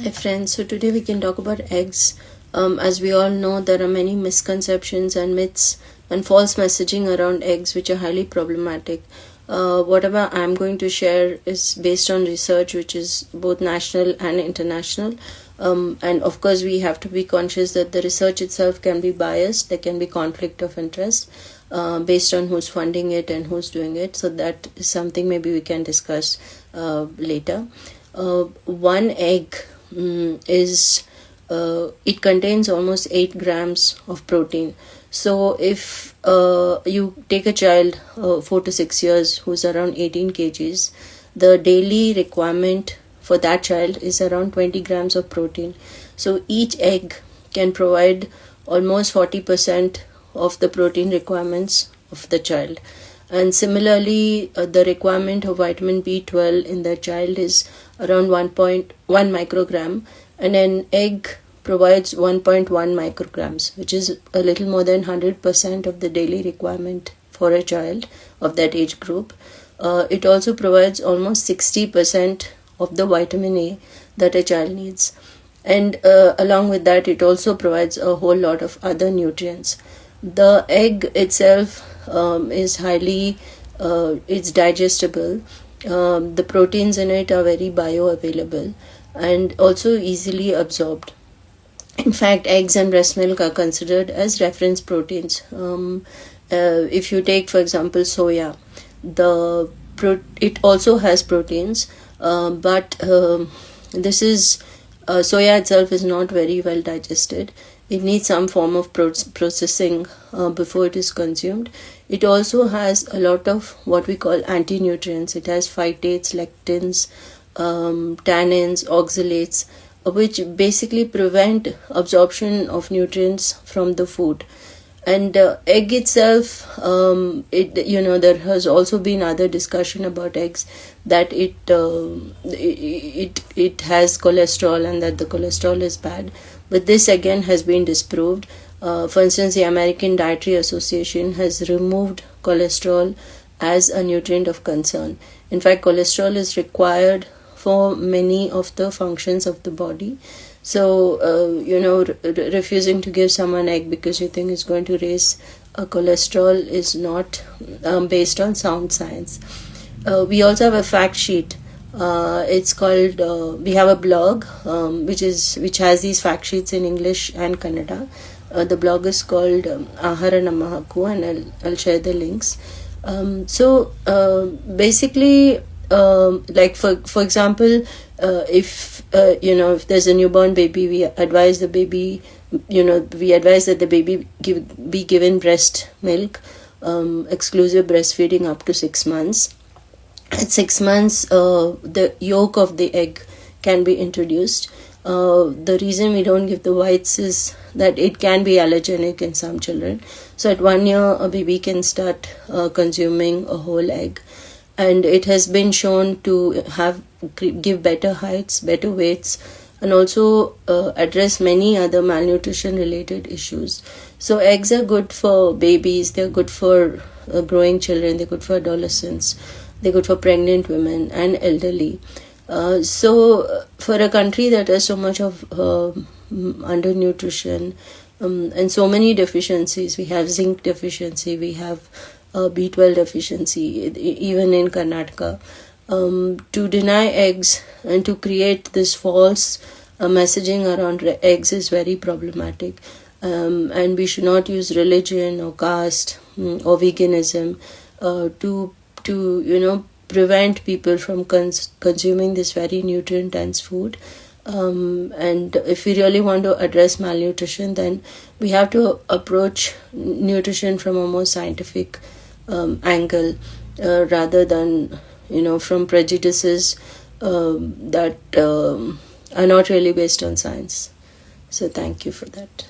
Hi friends, so today we can talk about eggs. As we all know, there are many misconceptions and myths and false messaging around eggs which are highly problematic. Whatever I'm going to share is based on research which is both national and international. And of course, we have to be conscious that the research itself can be biased, there can be conflict of interest based on who's funding it and who's doing it. So, that is something maybe we can discuss later. One egg is it contains almost 8 grams of protein. So if you take a child 4 to 6 years who's around 18 kgs, the daily requirement for that child is around 20 grams of protein. So each egg can provide almost 40% of the protein requirements of the child. And similarly, the requirement of vitamin B12 in the child is around 1.1 microgram, and an egg provides 1.1 micrograms, which is a little more than 100% of the daily requirement for a child of that age group. It also provides almost 60% of the vitamin A that a child needs. And along with that, it also provides a whole lot of other nutrients. The egg itself is highly, it's digestible. The proteins in it are very bioavailable and also easily absorbed. In fact, eggs and breast milk are considered as reference proteins. If you take, for example, soya, it also has proteins, but this is soya itself is not very well digested. It needs some form of processing before it is consumed. It also has a lot of what we call anti-nutrients. It has phytates, lectins, tannins, oxalates, which basically prevent absorption of nutrients from the food. And egg itself, there has also been other discussion about eggs that it has cholesterol and that the cholesterol is bad. But this again has been disproved. For instance, the American Dietary Association has removed cholesterol as a nutrient of concern. In fact, cholesterol is required for many of the functions of the body. So, refusing to give someone egg because you think it's going to raise cholesterol is not based on sound science. We also have a fact sheet. It's called, we have a blog which has these fact sheets in English and Kannada. The blog is called Ahara Namahaku, and I'll share the links. Basically, like for example, if there's a newborn baby, we advise that the baby be given breast milk, exclusive breastfeeding up to 6 months. At 6 months, the yolk of the egg can be introduced. The reason we don't give the whites is that it can be allergenic in some children. So at 1 year, a baby can start consuming a whole egg. And it has been shown to give better heights, better weights, and also address many other malnutrition related issues. So eggs are good for babies, they're good for growing children, they're good for adolescents, they're good for pregnant women and elderly. So for a country that has so much of undernutrition and so many deficiencies, we have zinc deficiency, we have B12 deficiency, even in Karnataka, to deny eggs and to create this false messaging around eggs is very problematic. And we should not use religion or caste or veganism to prevent people from consuming this very nutrient-dense food. And if we really want to address malnutrition, then we have to approach nutrition from a more scientific angle rather than from prejudices that are not really based on science. So thank you for that.